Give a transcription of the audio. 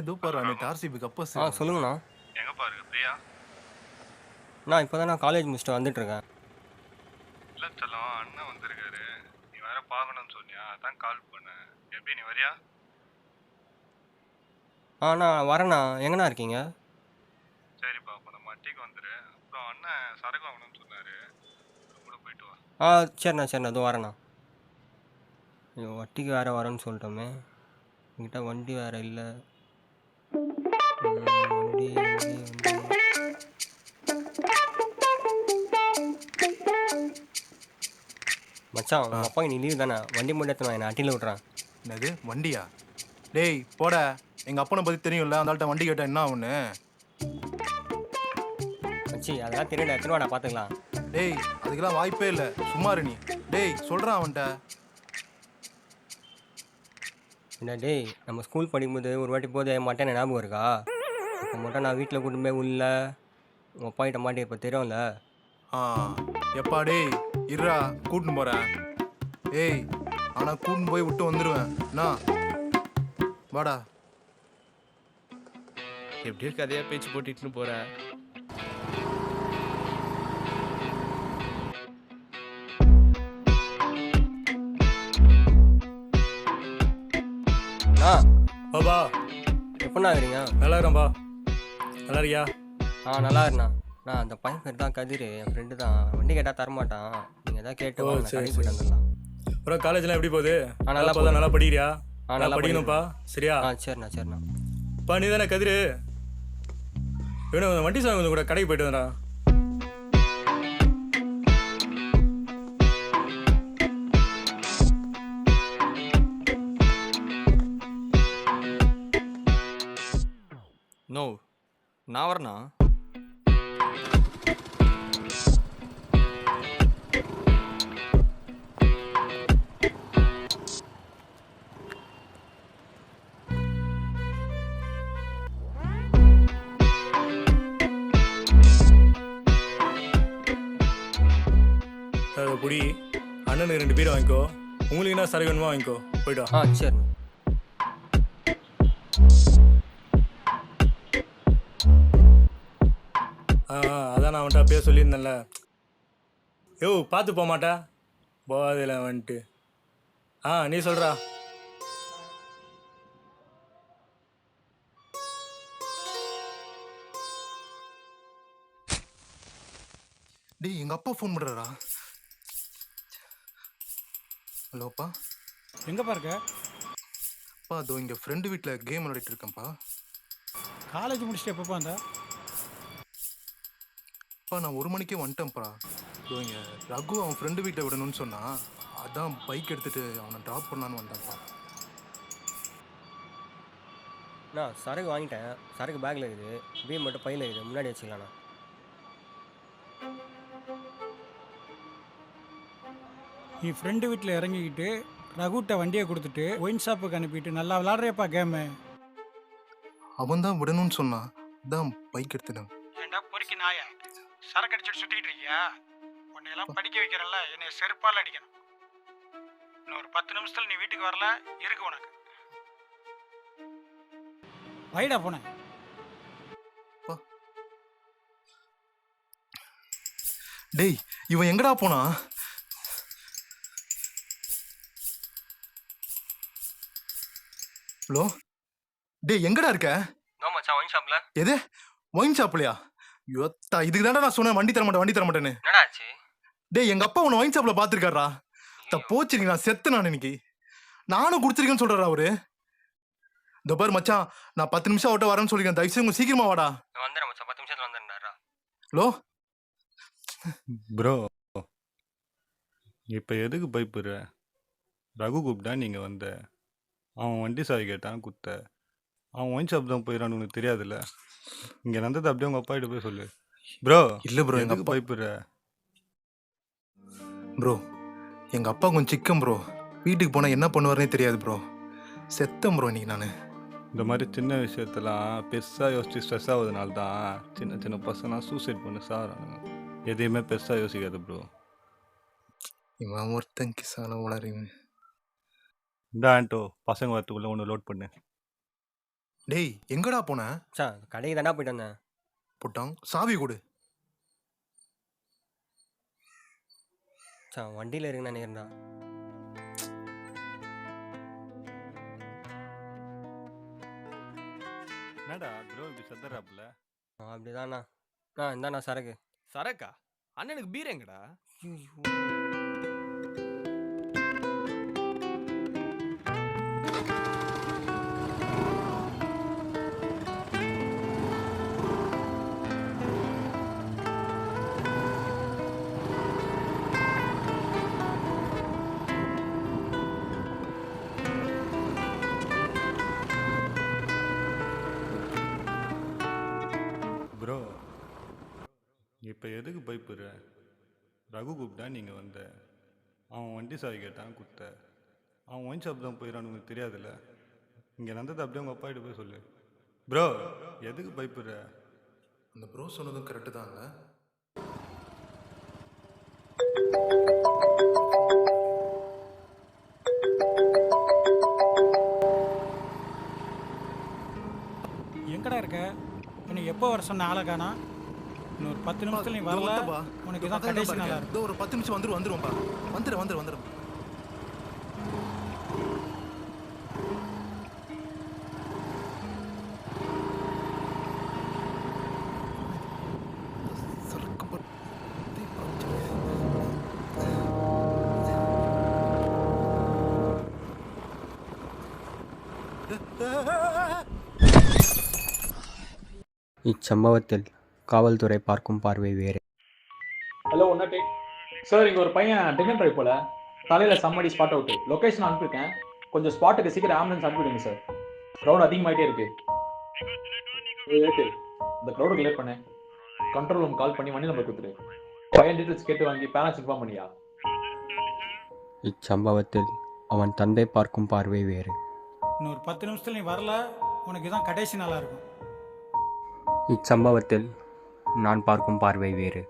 இதோ பாரு நேற்று ஆர்சிபி கப்ப சொல்லுங்கண்ணா. எங்க பாருங்க பிரியா? நான் இப்போ தான் நான் காலேஜ் முடிச்சுட்டு வந்துட்டுருக்கேன். இல்லை செல்லம், அண்ணன் வந்திருக்காரு. நீ வேற பார்க்கணும்னு சொன்னியா, அதான் கால் பண்ணேன். எப்படி நீ வரியா? நான் வரேண்ணா. எங்கண்ணா இருக்கீங்க? சரிப்பா, அப்போ நம்ம அட்டிக்கு வந்துரு. அப்புறம் அண்ணன் சரக்கு வாங்கணும்னு சொன்னாரு, கூட போயிட்டு வா. சரிண்ணா இதோ வரேண்ணா. ஐயோ, வட்டிக்கு வேறு வரேன்னு சொல்லிட்டோமே. என்கிட்ட வண்டி வேறு இல்லை. வண்டி மச்சான், உங்கள் அப்பா நீ லீவ் தானே? வண்டி மட்டும் எடுத்து நான் அட்டியில் விட்றேன். என்னது வண்டியா? டேய் போட, எங்கள் அப்பனை பற்றி தெரியும்ல, அந்த ஆள்கிட்ட வண்டி கேட்டால் என்ன ஒன்று? மச்சி அதெல்லாம் தெரியல, எத்தனை வாடா பார்த்துக்கலாம். டேய் அதுக்கெல்லாம் வாய்ப்பே இல்லை, சும்மா இரு நீ. டேய் சொல்கிறான் அவன்கிட்ட. என்ன டேய், நம்ம ஸ்கூல் படிக்கும்போது ஒரு வாட்டி போதே மாட்டேன் ஞாபகம் இருக்கா? அப்போ மட்டும் நான் வீட்டில் கூட்டிட்டு போய் உள்ள உங்கள் அப்பா கிட்ட மாட்டி இப்போ தெரியும்ல. எப்பா டேய் இருடா, கூட்டின்னு போகிறேன். ஏய் ஆனால் கூட்டின்னு போய் விட்டு வந்துடுவேன். என்ன வாடா. எப்படியோ கதையாக பேச்சு போட்டுட்டுன்னு போகிறேன். பாபா எப்படிண்ணா இருக்கிறீங்க? நல்லா இருக்கேன்பா. நல்லா இருக்கியா? நல்லா இருண்ணா. நான் அந்த பையன் பேர் தான் கதிர், என் ஃப்ரெண்டு தான். வண்டி கேட்டால் தரமாட்டான். நீங்கள் எதாவது கேட்டு வாங்க, சரி, கடைக்கு போயிட்டு வந்துடலாம். அப்புறம் காலேஜ்லாம் எப்படி போகுது? நல்லா போதா? நல்லா படிக்கிறியா? நல்லா படிக்கணும்ப்பா, சரியா? சரிண்ணா. பா நீ தானே கதிர்? வேணும் வண்டி சாமி கொஞ்சம் கூட கடைக்கு போயிட்டு வந்தா. நோ, நான் வரேண்ணா. புடி அண்ணனுக்கு 2 பேர் வாங்கிக்கோ. உங்களுக்கு என்ன சரக்கு வேணுமோ வாங்கிக்கோ, போயிட்டு வா. சரிண்ணா. அதான் நான் அவன்கிட்ட பேச சொல்லியிருந்தேன்ல. யோ பார்த்து போக மாட்டா போதில் வந்துட்டு. நீ சொல்கிறா. டேய் எங்கள் அப்பா ஃபோன் பண்ணுறாரா? ஹலோப்பா. எங்கப்பா இருக்க? அப்பா அதோ இங்கே ஃப்ரெண்டு வீட்டில் கேம் விளையாடிட்டு இருக்கேன்ப்பா. காலேஜ் முடிச்சுட்டு எப்பப்பா வந்த? அப்பா நான் 1 மணிக்கே வந்துட்டேன்ப்பா. இதோ இங்கே ரகு அவன் ஃப்ரெண்டு வீட்டை விடணும்னு சொன்னான், அதான் பைக் எடுத்துகிட்டு அவனை ட்ராப் பண்ணான்னு வந்தேன்ப்பா. நான் சரக்கு வாங்கிட்டேன். சரக்கு பேக்கில் இருக்குது, பீம் மட்டும் பையில் இருக்குது, முன்னாடி வச்சுக்கலாண்ணா. நீ ஃப்ரெண்டு வீட்டில் இறங்கிக்கிட்டு ரகுட்ட வண்டியை கொடுத்துட்டு ஒயின் ஷாப்புக்கு அனுப்பிட்டு நல்லா விளாட்றியப்பா கேமு. அவன் தான் விடணும்னு சொன்னான், அதான் பைக் எடுத்துட்டேன். ஏண்டா பொறுக்கி நாயா, சரக்கு அடிச்சுட்டு சுற்றிட்டு இருக்கியா? உன்னையெல்லாம் படிக்க வைக்கிறல்ல, என்னை செருப்பால் அடிக்கணும். இன்னும் ஒரு 10 நிமிஷத்தில் நீ வீட்டுக்கு வரல, இருக்கு உனக்கு. வைடா போனேன். டேய் இவன் எங்கடா போனா? ஹலோ டேய் எங்கடா இருக்க? மச்சான் ஒயின் ஷாப்பில். எது ஒயின் ஷாப்லையா? யோத்தா இதுக்கு தானே நான் சொன்னேன் வண்டி தர மாட்டேன்னு. என்னடா ஆச்சு? டேய் எங்க அப்பா உன்னை ஒயின் ஷாப்ல பாத்துருக்காரா? போச்சிருங்க, நான் செத்து நான் இன்னைக்கு. நானும் குடிச்சிருக்கேன்னு சொல்றாரா அவரு? இந்த பாரு மச்சான், நான் 10 நிமிஷம் அவட்ட வரேன்னு சொல்லிருக்கேன், தயவு செய்து சீக்கிரமா வாடா. வந்துடுறேன் மச்சான், 10 நிமிஷத்துல வந்துடுறேன்டா. ஹலோ ப்ரோ இப்போ எதுக்கு பயப்படுற? ரகு கூப்பிட்டா நீங்கள் வந்த, அவன் வண்டி சாவி கேட்டான் குத்த, அவன் ஒயின் ஷாப் தான் போயிடறான்னு உனக்கு தெரியாதுல்ல? இங்கே நடந்தது அப்படியே உங்கள் அப்பா கிட்ட போய் சொல்லு. ப்ரோ இல்ல ப்ரோ, எங்க எதுக்கு அப்பா பயப்படுற? ப்ரோ எங்க அப்பா கொஞ்சம் சிக்கம் ப்ரோ, வீட்டுக்கு போனா என்ன பண்ணுவாருன்னே தெரியாது ப்ரோ. செத்தம் ப்ரோ இன்னைக்கு நான். இந்த மாதிரி சின்ன விஷயத்தெல்லாம் பெருசாக யோசிச்சு ஸ்ட்ரெஸ் ஆகுதுனால தான் சின்ன சின்ன பசங்களாம் சூசைட் பண்ணி சாகிறானுங்க. எதையுமே பெருசாக யோசிக்காது ப்ரோ. இவன் ஒருத்தன் கிசால உளறிவன். இந்த ஆண்டோ பசங்க வரத்துக்குள்ளே ஒன்று லோட் பண்ணு. டேய் எங்கடா போன? மச்சான் கடைக்கு தானே போயிட்டு வந்தேன். புட்டாங் சாவி கொடு. மச்சான் வண்டியில் இருக்குன்னு நினைக்கிறேன்டா. என்னடா ப்ரோ இப்படி சத்தராப்புல? அப்படிதாண்ணா. இந்தாண்ணா சரக்கு. சரக்கா? அண்ணனுக்கு பீர் எங்கடா? ப்ரோ இப்போ எதுக்கு பயப்படுற? ரகு கூப்பிட்டா நீங்கள் வந்த, அவன் வண்டி சாவி கேட்டான் கொடுத்த, அவன் ஒயின் ஷாப் தான் போயிடான்னு உனக்கு தெரியாதுல்ல? இங்கே நடந்தது அப்படியே உங்கள் அப்பாகிட்ட போய் சொல்லு. ப்ரோ எதுக்கு பயப்படுற? அந்த ப்ரோ சொன்னதும் கரெக்டு தான்ல. எங்கடா இருக்க? உனக்கு எப்போ வர சொன்ன ஆளை காணா? இன்னொரு 10 நிமிஷத்துல நீ வரல, உனக்கு இதான் கடைசி நாளா இருக்கும். இதோ ஒரு 10 நிமிஷம் வந்துருவோம்ப்பா. வந்துடும். இச்சம்பவத்தில் காவல்துறை பார்க்கும் பார்வை வேறு. ஹலோ ஒன்றா டேக் சார். இங்கே ஒரு பையன் டிக்கன் ட்ரைவ் போல தலையில் சம்மடி ஸ்பாட் அவுட்டு. லொக்கேஷன் அனுப்பியிருக்கேன், கொஞ்சம் ஸ்பாட்டுக்கு சீக்கிரம் ஆம்புலன்ஸ் அனுப்பிவிடுங்க சார். க்ரௌட் அதிகமாகிட்டே இருக்கு. இந்த க்ரௌடு கிளியர் பண்ணேன். கண்ட்ரோல் ரூம் கால் பண்ணி வண்டி நம்பர் கொடுத்துரு. பையன் டீட்டெயில்ஸ் கேட்டு வாங்கி பேரண்ட்ஸ் இன்ஃபார்ம் பண்ணியா? இச்சம்பவத்தில் அவன் தந்தை பார்க்கும் பார்வை வேறு. இன்னொரு 10 நிமிஷத்துல நீ வரல, உனக்கு இதான் கடைசி நாளா இருக்கும். இச்சம்பவத்தில் நான் பார்க்கும் பார்வை வேறு.